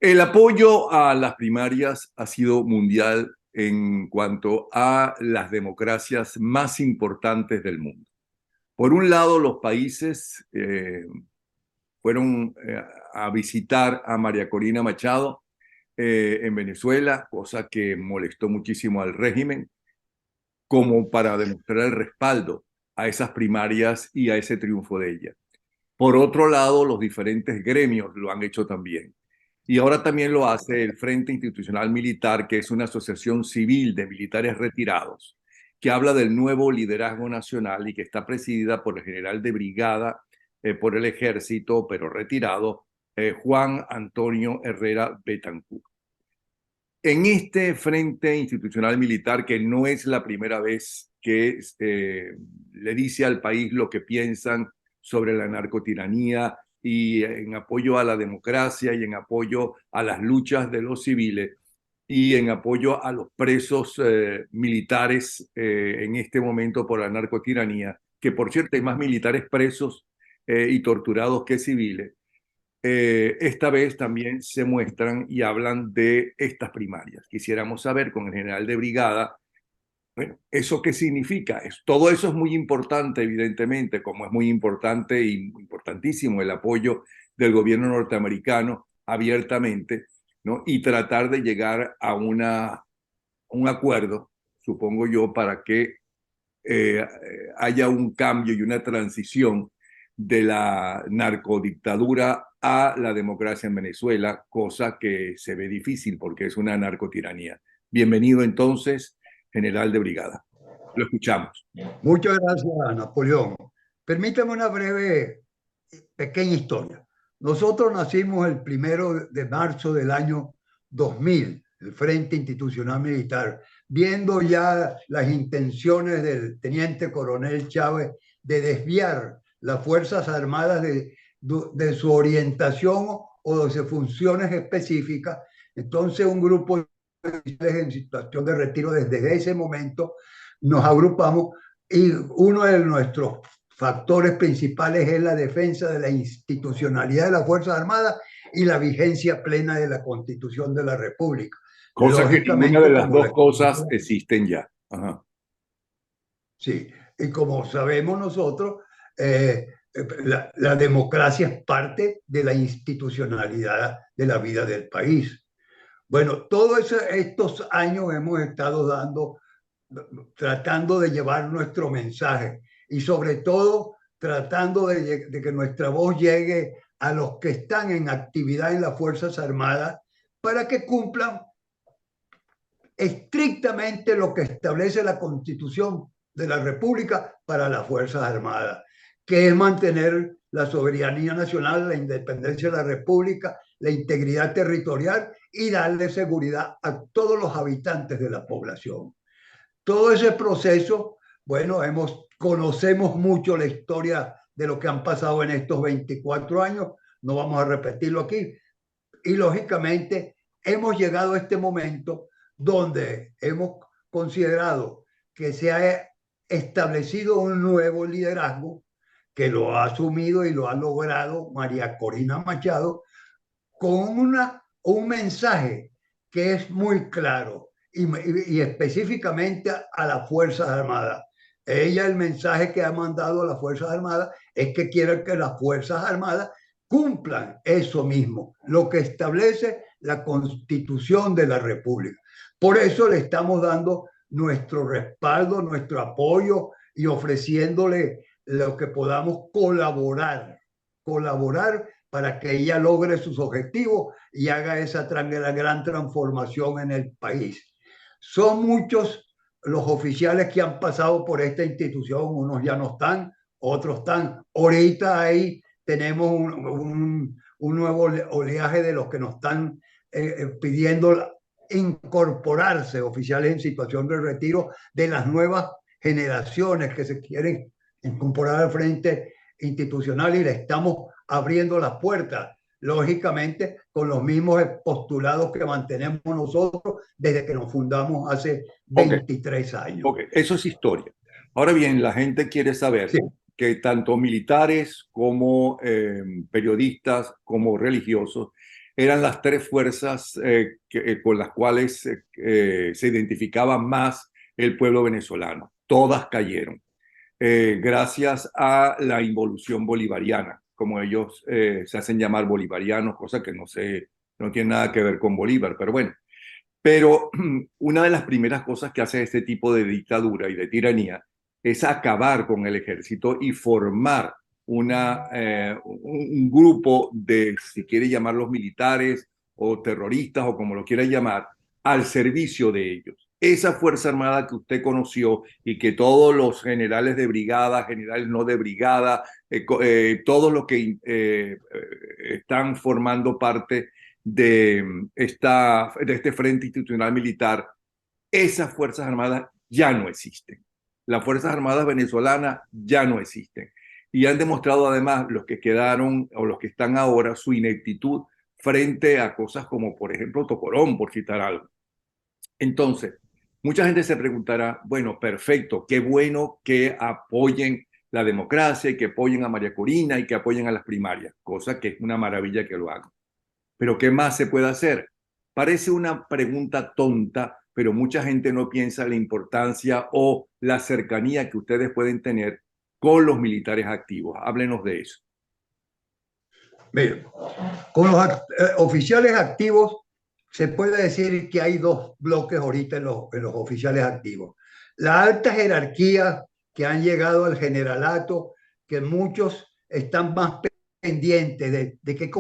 El apoyo a las primarias ha sido mundial en cuanto a las democracias más importantes del mundo. Por un lado, los países fueron a visitar a María Corina Machado en Venezuela, cosa que molestó muchísimo al régimen, como para demostrar el respaldo a esas primarias y a ese triunfo de ella. Por otro lado, los diferentes gremios lo han hecho también. Y ahora también lo hace el Frente Institucional Militar, que es una asociación civil de militares retirados, que habla del nuevo liderazgo nacional y que está presidida por el general de brigada por el ejército, pero retirado, Juan Antonio Herrera Betancur. En este Frente Institucional Militar, que no es la primera vez que le dice al país lo que piensan sobre la narcotiranía y en apoyo a la democracia y en apoyo a las luchas de los civiles y en apoyo a los presos militares en este momento por la narcotiranía, que por cierto hay más militares presos y torturados que civiles. Esta vez también se muestran y hablan de estas primarias. Quisiéramos saber con el general de brigada, bueno, ¿eso qué significa? Todo eso es muy importante, evidentemente, como es muy importante y importantísimo el apoyo del gobierno norteamericano abiertamente, ¿no? Y tratar de llegar a un acuerdo, supongo yo, para que haya un cambio y una transición de la narcodictadura a la democracia en Venezuela, cosa que se ve difícil porque es una narcotiranía. Bienvenido entonces, general de brigada. Lo escuchamos. Muchas gracias, Napoleón. Permítame una breve, pequeña historia. Nosotros nacimos el 1 de marzo del año 2000, el Frente Institucional Militar, viendo ya las intenciones del teniente coronel Chávez de desviar las Fuerzas Armadas de su orientación o de sus funciones específicas. Entonces, un grupo de oficiales en situación de retiro desde ese momento nos agrupamos y uno de nuestros factores principales es la defensa de la institucionalidad de las Fuerzas Armadas y la vigencia plena de la Constitución de la República. Cosa que ninguna de Lógicamente, las como dos la cosas existen ya. Ajá. Sí, y como sabemos nosotros, la democracia es parte de la institucionalidad de la vida del país. Bueno, todos estos años hemos estado tratando de llevar nuestro mensaje y sobre todo tratando de que nuestra voz llegue a los que están en actividad en las Fuerzas Armadas para que cumplan estrictamente lo que establece la Constitución de la República para las Fuerzas Armadas, que es mantener la soberanía nacional, la independencia de la República, la integridad territorial y darle seguridad a todos los habitantes de la población. Todo ese proceso, bueno, conocemos mucho la historia de lo que han pasado en estos 24 años, no vamos a repetirlo aquí, y lógicamente hemos llegado a este momento donde hemos considerado que se ha establecido un nuevo liderazgo que lo ha asumido y lo ha logrado María Corina Machado con un mensaje que es muy claro y específicamente a las Fuerzas Armadas. Ella, el mensaje que ha mandado a las Fuerzas Armadas es que quiere que las Fuerzas Armadas cumplan eso mismo, lo que establece la Constitución de la República. Por eso le estamos dando nuestro respaldo, nuestro apoyo y ofreciéndole lo que podamos colaborar para que ella logre sus objetivos y haga esa gran transformación en el país. Son muchos los oficiales que han pasado por esta institución, unos ya no están, otros están. Ahorita ahí tenemos un nuevo oleaje de los que nos están pidiendo incorporarse, oficiales en situación de retiro, de las nuevas generaciones que se quieren incorporar al frente institucional y le estamos abriendo las puertas, lógicamente con los mismos postulados que mantenemos nosotros desde que nos fundamos hace Ok, 23 años. ok, eso es historia. Ahora bien, la gente quiere saber Sí. que tanto militares como periodistas, como religiosos, eran las tres fuerzas con las cuales se identificaba más el pueblo venezolano. Todas cayeron, gracias a la involución bolivariana, como ellos se hacen llamar bolivarianos, cosa que no sé, no tiene nada que ver con Bolívar, pero bueno. Pero una de las primeras cosas que hace este tipo de dictadura y de tiranía es acabar con el ejército y formar un grupo de, si quiere llamarlos militares o terroristas o como lo quiera llamar, al servicio de ellos. Esa Fuerza Armada que usted conoció y que todos los generales de brigada, generales no de brigada, todos los que están formando parte de este Frente Institucional Militar, esas Fuerzas Armadas ya no existen. Las Fuerzas Armadas venezolanas ya no existen. Y han demostrado además los que quedaron o los que están ahora su ineptitud frente a cosas como, por ejemplo, Tocorón, por citar algo. Entonces, mucha gente se preguntará, bueno, perfecto, qué bueno que apoyen la democracia y que apoyen a María Corina y que apoyen a las primarias, cosa que es una maravilla que lo hagan. Pero ¿qué más se puede hacer? Parece una pregunta tonta, pero mucha gente no piensa en la importancia o la cercanía que ustedes pueden tener con los militares activos. Háblenos de eso. Mire, con los oficiales activos se puede decir que hay dos bloques ahorita en los oficiales activos. La alta jerarquía que han llegado al generalato, que muchos están más pendientes de qué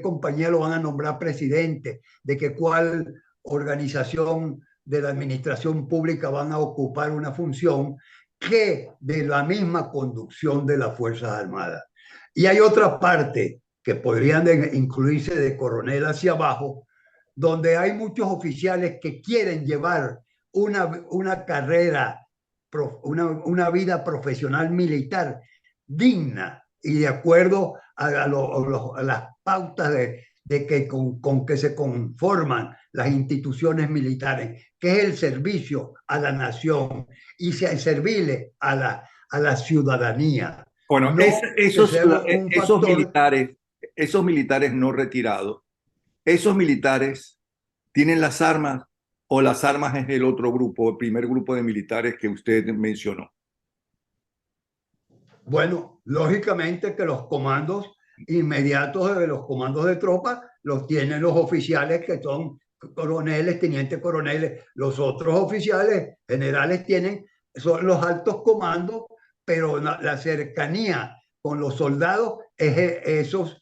compañía lo van a nombrar presidente, de que cuál organización de la administración pública van a ocupar una función, que de la misma conducción de las Fuerzas Armadas. Y hay otra parte que podrían incluirse de coronel hacia abajo, donde hay muchos oficiales que quieren llevar una carrera, una vida profesional militar digna y de acuerdo a las pautas de que con que se conforman las instituciones militares, que es el servicio a la nación y servirle a la ciudadanía. Bueno, No que sea un factor. esos militares no retirados, esos militares tienen las armas o las armas es el otro grupo, el primer grupo de militares que usted mencionó. Bueno, lógicamente que los comandos inmediatos de los comandos de tropas los tienen los oficiales que son coroneles, tenientes coroneles. Los otros oficiales generales son los altos comandos, pero la cercanía con los soldados es esos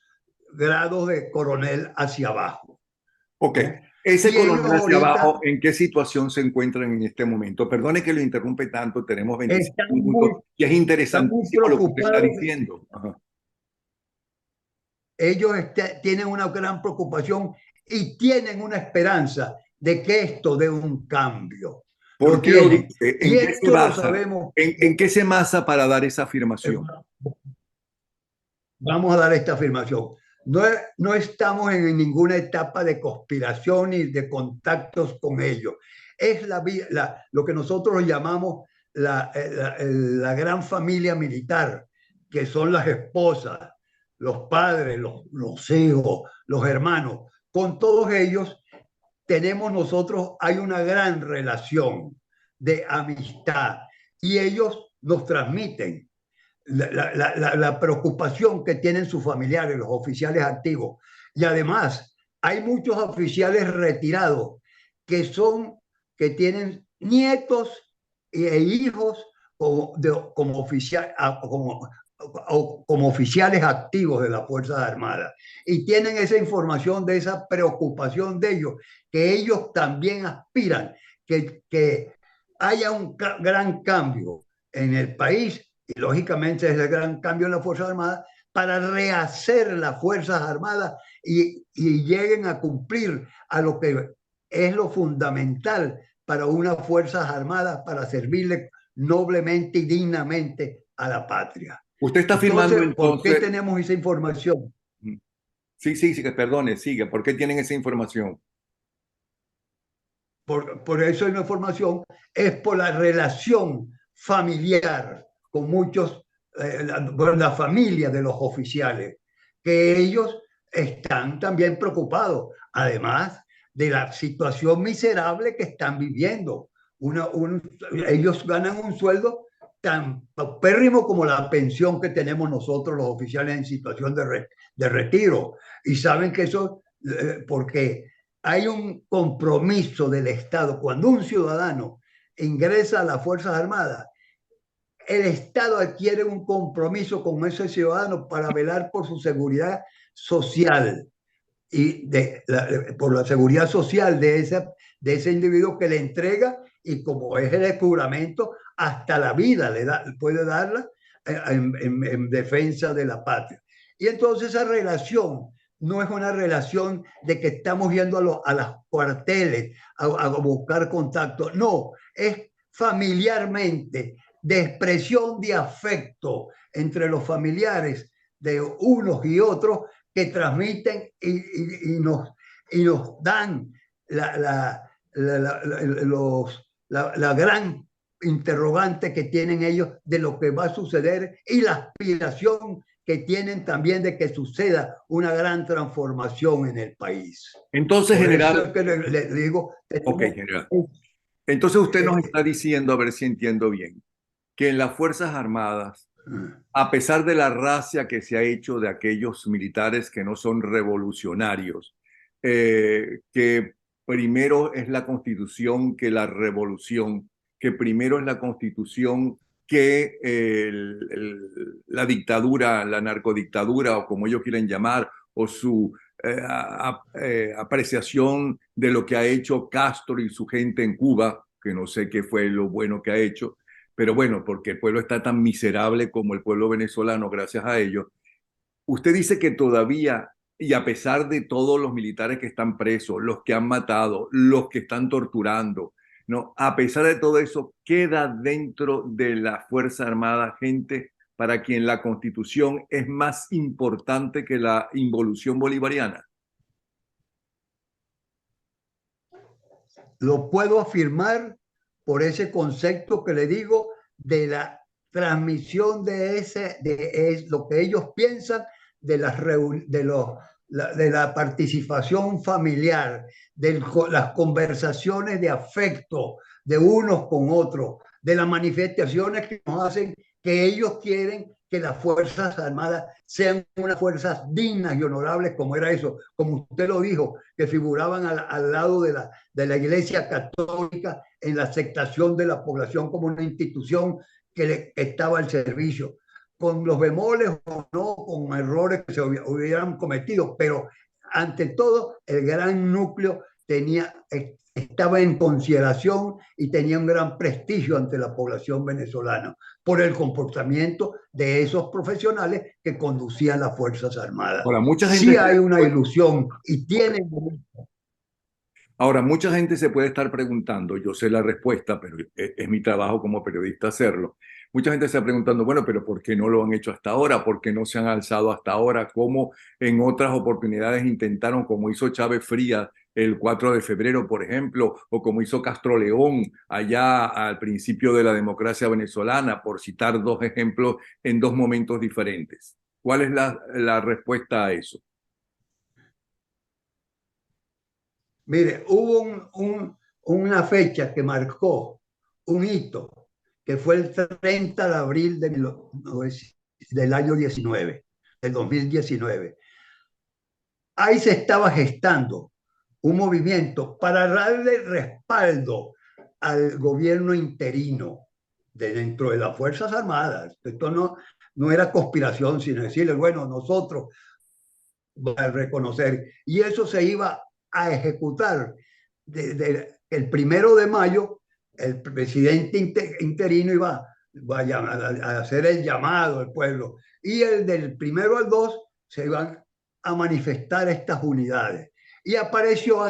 grados de coronel hacia abajo, Ok, ¿no? ese Y ellos coronel hacia abajo, ahorita ¿en qué situación se encuentran en este momento? Perdone que lo interrumpe tanto, tenemos 25 están minutos y es están muy interesantísimo lo que usted está preocupados. diciendo. Ajá. Ellos tienen una gran preocupación y tienen una esperanza de que esto dé un cambio. ¿Por Lo qué lo tienen. dice? Y ¿En qué se esto lo basa? sabemos. En qué se basa para dar esa eh, afirmación? Vamos a dar esta afirmación. No estamos en ninguna etapa de conspiración ni de contactos con ellos. Es lo que nosotros llamamos la gran familia militar, que son las esposas, los padres, los hijos, los hermanos. Con todos ellos tenemos nosotros, hay una gran relación de amistad y ellos nos transmiten la preocupación que tienen sus familiares, los oficiales activos. Y además, hay muchos oficiales retirados que que tienen nietos e hijos como, como oficiales activos de las Fuerzas Armadas. Y tienen esa información de esa preocupación de ellos, que ellos también aspiran que haya un gran cambio en el país y lógicamente es el gran cambio en las Fuerzas Armadas para rehacer las Fuerzas Armadas y lleguen a cumplir a lo que es lo fundamental para unas Fuerzas Armadas para servirle noblemente y dignamente a la patria. Usted está afirmando Entonces, ¿por qué entonces, tenemos esa información? sí, que perdone, siga, ¿por qué tienen esa información? Por eso esa información es por la relación familiar con muchos bueno, la familia de los oficiales, que ellos están también preocupados, además de la situación miserable que están viviendo. Ellos ganan un sueldo tan paupérrimo como la pensión que tenemos nosotros los oficiales en situación de retiro. Y saben que eso, porque hay un compromiso del Estado. Cuando un ciudadano ingresa a las Fuerzas Armadas, el Estado adquiere un compromiso con ese ciudadano para velar por su seguridad social y por la seguridad social de ese individuo que le entrega, y como es el juramento, hasta la vida puede darla en defensa de la patria. Y entonces esa relación no es una relación de que estamos yendo a los cuarteles a buscar contacto, no, es familiarmente, de expresión de afecto entre los familiares de unos y otros, que transmiten y nos dan la gran interrogante que tienen ellos de lo que va a suceder, y la aspiración que tienen también de que suceda una gran transformación en el país. Entonces, Por eso general, es que le digo, ok, general. Entonces usted nos está diciendo, a ver si entiendo bien, que en las Fuerzas Armadas, a pesar de la racia que se ha hecho de aquellos militares que no son revolucionarios, que primero es la Constitución que la revolución, que primero es la Constitución que la dictadura, la narcodictadura, o como ellos quieren llamar, o su apreciación de lo que ha hecho Castro y su gente en Cuba, que no sé qué fue lo bueno que ha hecho, pero bueno, porque el pueblo está tan miserable como el pueblo venezolano gracias a ellos. Usted dice que todavía, y a pesar de todos los militares que están presos, los que han matado, los que están torturando, ¿no? A pesar de todo eso, queda dentro de la Fuerza Armada gente para quien la Constitución es más importante que la involución bolivariana. Lo puedo afirmar por ese concepto que le digo de la transmisión de lo que ellos piensan, de de la participación familiar, de las conversaciones de afecto de unos con otros, de las manifestaciones que nos hacen que ellos quieren que las Fuerzas Armadas sean unas fuerzas dignas y honorables, como era eso, como usted lo dijo, que figuraban al lado de la Iglesia Católica en la aceptación de la población como una institución que estaba al servicio, con los bemoles o no, con errores que se hubieran cometido, pero ante todo el gran núcleo estaba en consideración y tenía un gran prestigio ante la población venezolana por el comportamiento de esos profesionales que conducían las Fuerzas Armadas. Ahora, mucha gente, Sí hay una ilusión y tienen. ahora, mucha gente se puede estar preguntando, yo sé la respuesta, pero es mi trabajo como periodista hacerlo. Mucha gente se está preguntando, bueno, pero ¿por qué no lo han hecho hasta ahora? ¿Por qué no se han alzado hasta ahora? ¿Cómo en otras oportunidades intentaron, como hizo Chávez Frías el 4 de febrero, por ejemplo, o como hizo Castro León allá al principio de la democracia venezolana, por citar dos ejemplos en dos momentos diferentes? ¿Cuál es la respuesta a eso? Mire, hubo una fecha que marcó un hito, que fue el 30 de abril del año 19, del 2019. Ahí se estaba gestando un movimiento para darle respaldo al gobierno interino dentro de las Fuerzas Armadas. Esto no era conspiración, sino decirle, bueno, nosotros vamos a reconocer. Y eso se iba a ejecutar el 1 de mayo. El presidente interino iba a hacer el llamado al pueblo, y el del 1 al 2 se iban a manifestar estas unidades. Y apareció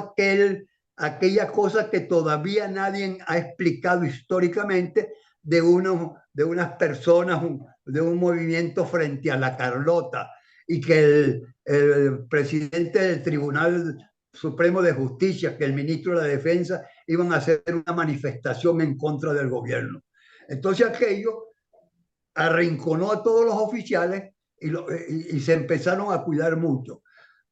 aquella cosa que todavía nadie ha explicado históricamente de unas personas, de un movimiento frente a la Carlota, y que el presidente del Tribunal Supremo de Justicia, que el ministro de la Defensa iban a hacer una manifestación en contra del gobierno. Entonces aquello arrinconó a todos los oficiales y se empezaron a cuidar mucho.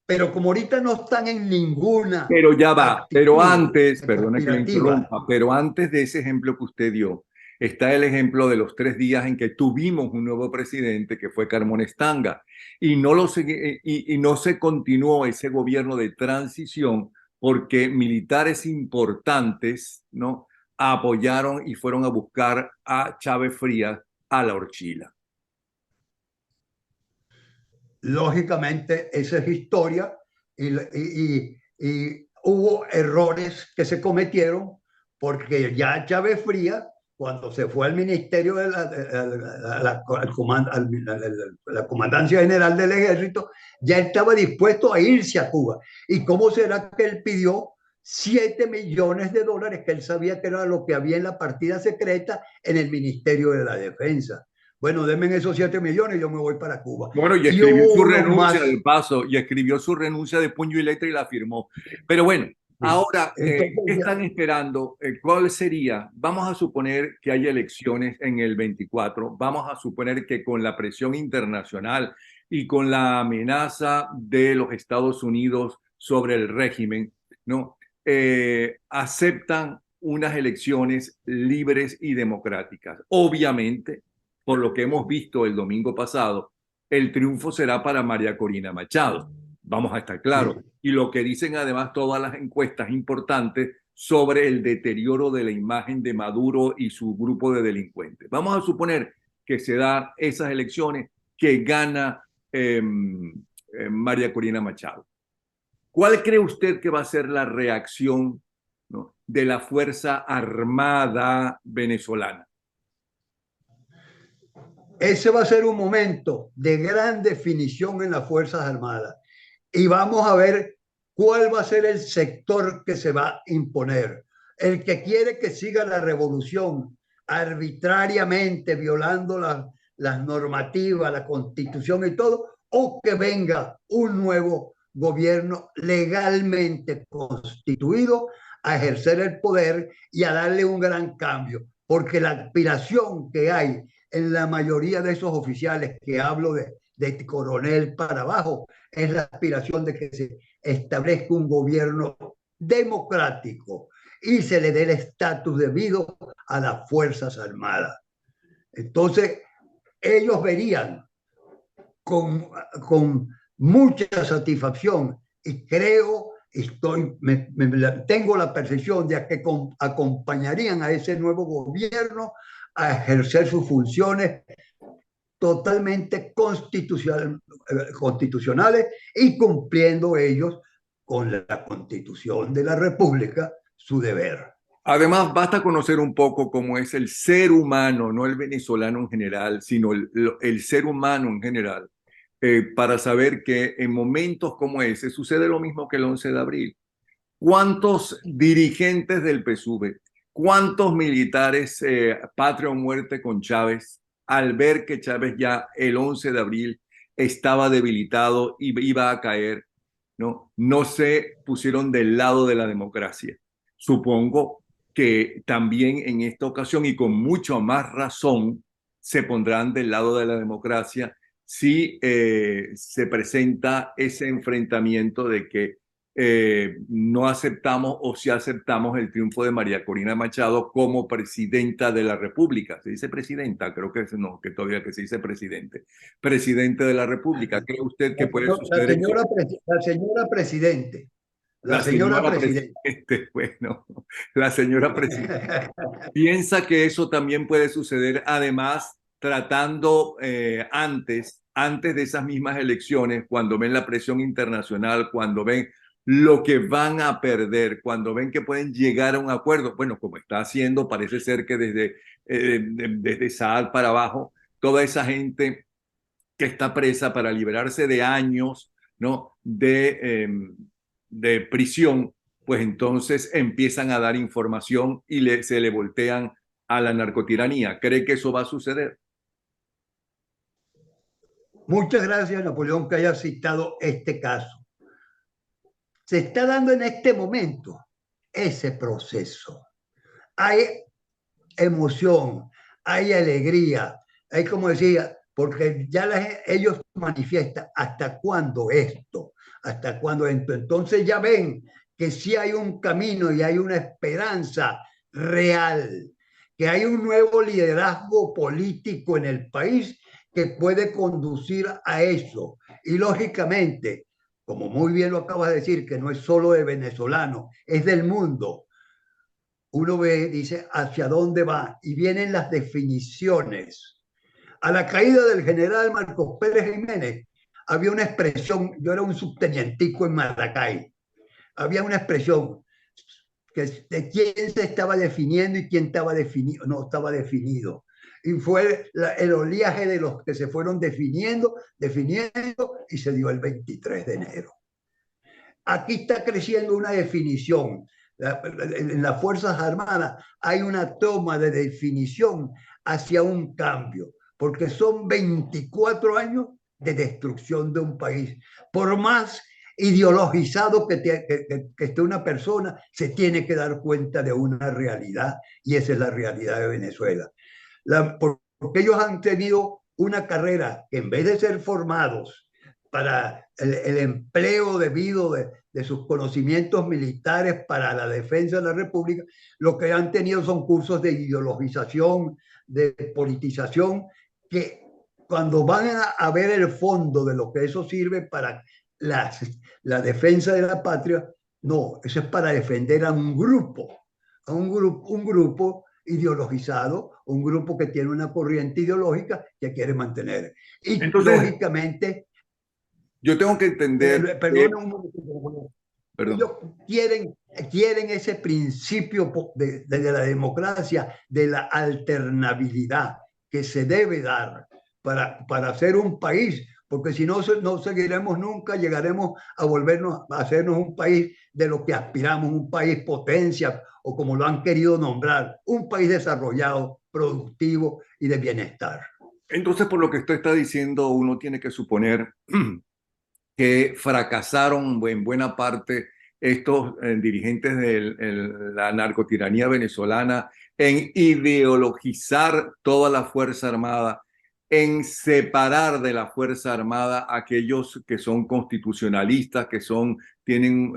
Pero como ahorita no están en ninguna Pero ya va, pero actitud antes, perdone que le conspirativa, interrumpa, pero antes de ese ejemplo que usted dio, está el ejemplo de los 3 días en que tuvimos un nuevo presidente que fue Carmona Stanga y no se continuó ese gobierno de transición porque militares importantes, ¿no? Apoyaron y fueron a buscar a Chávez Frías a la horchila. lógicamente esa es historia y hubo errores que se cometieron porque ya Chávez Frías, cuando se fue al Ministerio de la Comandancia General del Ejército, ya estaba dispuesto a irse a Cuba. ¿Y cómo será que él pidió 7 millones de dólares, que él sabía que era lo que había en la partida secreta en el Ministerio de la Defensa? Bueno, denme esos 7 millones y yo me voy para Cuba. Bueno, y Y escribió hubo su unos renuncia más. del paso, y escribió su renuncia de puño y letra y la firmó. Pero bueno, Sí. ahora, Entonces, ¿qué están esperando? ¿Cuál sería? Vamos a suponer que hay elecciones en el 24. Vamos a suponer que con la presión internacional y con la amenaza de los Estados Unidos sobre el régimen, ¿no? Aceptan unas elecciones libres y democráticas. Obviamente, por lo que hemos visto el domingo pasado, el triunfo será para María Corina Machado. Vamos a estar claros. sí. Y lo que dicen además todas las encuestas importantes sobre el deterioro de la imagen de Maduro y su grupo de delincuentes. Vamos a suponer que se da esas elecciones, que gana María Corina Machado. ¿Cuál cree usted que va a ser la reacción, ¿no?, de la Fuerza Armada venezolana? Ese va a ser un momento de gran definición en las Fuerzas Armadas. Y vamos a ver cuál va a ser el sector que se va a imponer. El que quiere que siga la revolución arbitrariamente, violando las normativas, la constitución y todo, o que venga un nuevo gobierno legalmente constituido a ejercer el poder y a darle un gran cambio. Porque la aspiración que hay en la mayoría de esos oficiales, que hablo de coronel para abajo, es la aspiración de que se establezca un gobierno democrático y se le dé el estatus debido a las Fuerzas Armadas. Entonces, ellos verían con mucha satisfacción, y creo, tengo la percepción de que acompañarían a ese nuevo gobierno a ejercer sus funciones totalmente constitucionales y cumpliendo ellos con la Constitución de la República su deber. Además, basta conocer un poco cómo es el ser humano, no el venezolano en general, sino el ser humano en general, para saber que en momentos como ese sucede lo mismo que el 11 de abril. ¿Cuántos dirigentes del PSUV, cuántos militares, patria o muerte con Chávez, al ver que Chávez ya el 11 de abril estaba debilitado y iba a caer, no se pusieron del lado de la democracia? Supongo que también en esta ocasión y con mucho más razón se pondrán del lado de la democracia si se presenta ese enfrentamiento de que no aceptamos o si aceptamos el triunfo de María Corina Machado como presidenta de la República. ¿Se dice presidenta? Creo que no, que todavía que se dice presidente. Presidente de la República. ¿Cree usted que puede suceder eso? La señora presidente. La La señora señora presidente. presidente, bueno, la señora presidenta. Piensa que eso también puede suceder, además, tratando antes de esas mismas elecciones, cuando ven la presión internacional, cuando ven lo que van a perder, cuando ven que pueden llegar a un acuerdo, bueno, como está haciendo, parece ser que desde Saad para abajo, toda esa gente que está presa para liberarse de años, ¿no?, de prisión, pues entonces empiezan a dar información y se le voltean a la narcotiranía. ¿Cree que eso va a suceder? Muchas gracias, Napoleón, que haya citado este caso. Se está dando en este momento ese proceso. Hay emoción, hay alegría, Es como decía, porque ya ellos manifiestan hasta cuándo esto, hasta cuándo esto. Entonces ya ven que sí hay un camino y hay una esperanza real, que hay un nuevo liderazgo político en el país que puede conducir a eso. Y lógicamente, como muy bien lo acabas de decir, que no es solo de venezolanos, es del mundo. Uno ve, dice, hacia dónde va y vienen las definiciones. A la caída del general Marcos Pérez Jiménez había una expresión, yo era un subtenientico en Maracay, había una expresión de quién se estaba definiendo y quién estaba definido, no estaba definido. Y fue el oleaje de los que se fueron definiendo y se dio el 23 de enero. Aquí está creciendo una definición. En las Fuerzas Armadas hay una toma de definición hacia un cambio, porque son 24 años de destrucción de un país. Por más ideologizado que esté una persona, se tiene que dar cuenta de una realidad, y esa es la realidad de Venezuela. Porque ellos han tenido una carrera que en vez de ser formados para el empleo debido de sus conocimientos militares para la defensa de la República, lo que han tenido son cursos de ideologización, de politización, que cuando van a ver el fondo de lo que eso sirve para la, la defensa de la patria, no, eso es para defender un grupo ideologizado, un grupo que tiene una corriente ideológica que quiere mantener. Y Entonces, lógicamente, yo tengo que entender que, perdona un momento, perdón, ellos quieren ese principio de la democracia, de la alternabilidad que se debe dar para hacer un país, porque si no, no seguiremos nunca, llegaremos a volvernos a hacernos un país de lo que aspiramos, un país potencia, o como lo han querido nombrar, un país desarrollado, productivo y de bienestar. entonces por lo que usted está diciendo, uno tiene que suponer que fracasaron en buena parte estos dirigentes de la narcotiranía venezolana en ideologizar toda la Fuerza Armada, en separar de la Fuerza Armada a aquellos que son constitucionalistas, quieren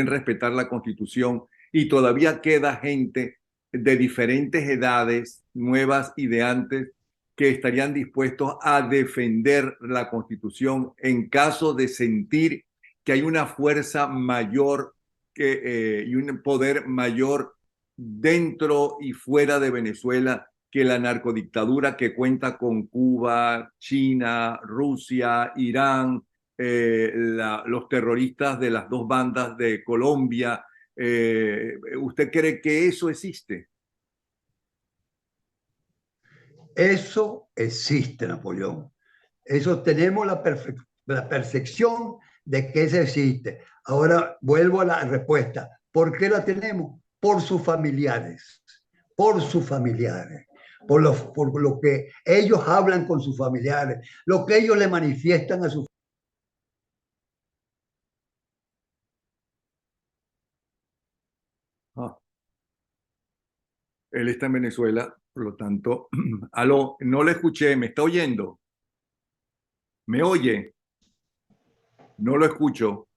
respetar la Constitución, y todavía queda gente de diferentes edades, nuevas y de antes, que estarían dispuestos a defender la Constitución en caso de sentir que hay una fuerza mayor y un poder mayor dentro y fuera de Venezuela que la narcodictadura que cuenta con Cuba, China, Rusia, Irán, los terroristas de las dos bandas de Colombia. ¿Usted cree que eso existe? Eso existe, Napoleón. Eso tenemos la percepción de que eso existe. Ahora vuelvo a la respuesta. ¿Por qué la tenemos? Por sus familiares, por sus familiares, por lo que ellos hablan con sus familiares, lo que ellos le manifiestan a sus. Ah, él está en Venezuela, por lo tanto, aló, no le escuché, ¿me está oyendo? ¿Me oye? No lo escucho.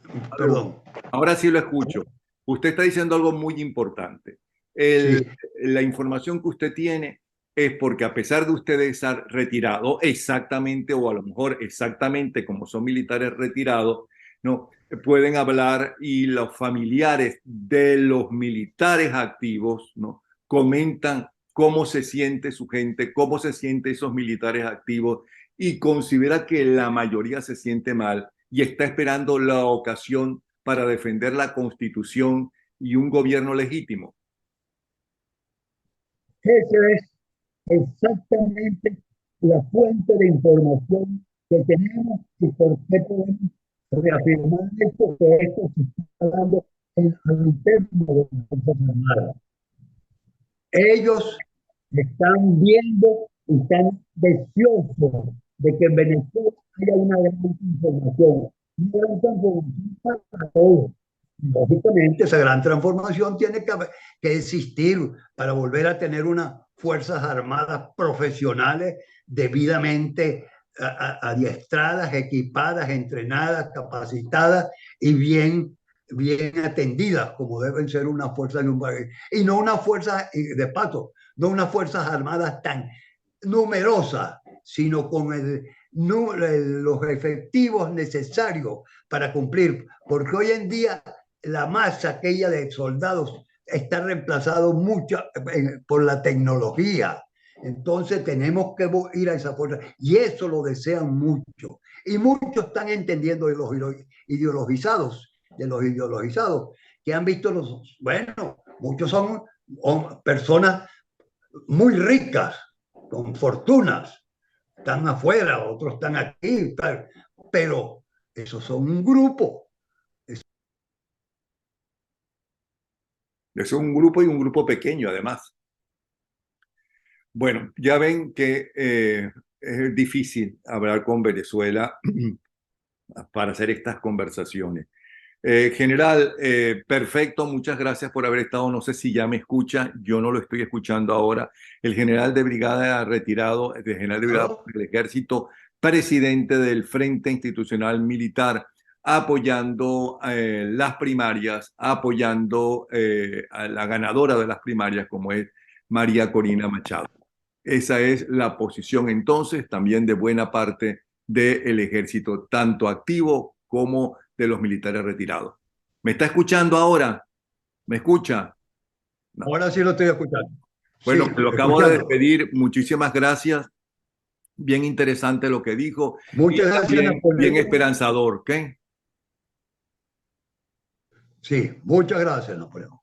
Aló, Perdón. ahora sí lo escucho. Usted está diciendo algo muy importante. Sí, La información que usted tiene es porque a pesar de usted estar retirado exactamente, o a lo mejor exactamente como son militares retirados, no pueden hablar, y los familiares de los militares activos, ¿no? Comentan cómo se siente su gente, cómo se sienten esos militares activos, y considera que la mayoría se siente mal y está esperando la ocasión para defender la Constitución y un gobierno legítimo. esa es exactamente la fuente de información que tenemos y por qué podemos reafirmar esto, que esto se está dando al interno de las Fuerzas Armadas. Ellos están viendo y están deseosos de que en Venezuela haya una gran información para todos, lógicamente, esa gran transformación tiene que existir para volver a tener unas fuerzas armadas profesionales debidamente adiestradas, equipadas, entrenadas, capacitadas y bien atendidas, como deben ser una fuerza de un país. Y no una fuerza, de paso, no unas fuerzas armadas tan numerosas, sino con los efectivos necesarios para cumplir, porque hoy en día la masa aquella de soldados está reemplazado mucho por la tecnología. Entonces tenemos que ir a esa fuerza y eso lo desean mucho. Y muchos están entendiendo de los ideologizados, que han visto bueno, muchos son personas muy ricas, con fortunas, están afuera, otros están aquí, tal, pero esos son un grupo. Es un grupo y un grupo pequeño además. Bueno, ya ven que es difícil hablar con Venezuela para hacer estas conversaciones. General, perfecto, muchas gracias por haber estado. No sé si ya me escucha, yo no lo estoy escuchando ahora. El general de brigada retirado, el general de brigada del ejército, presidente del Frente Institucional Militar, apoyando las primarias, apoyando a la ganadora de las primarias, como es María Corina Machado. Esa es la posición entonces también de buena parte del ejército, tanto activo como de los militares retirados. ¿Me está escuchando ahora? ¿Me escucha? No. Ahora sí lo estoy escuchando. Bueno, Sí, me lo acabo de escuchando. despedir. Muchísimas gracias. Bien interesante lo que dijo y Muchas gracias, también bien Napoleón. esperanzador. ¿Ok? Sí, muchas gracias, Napoleón.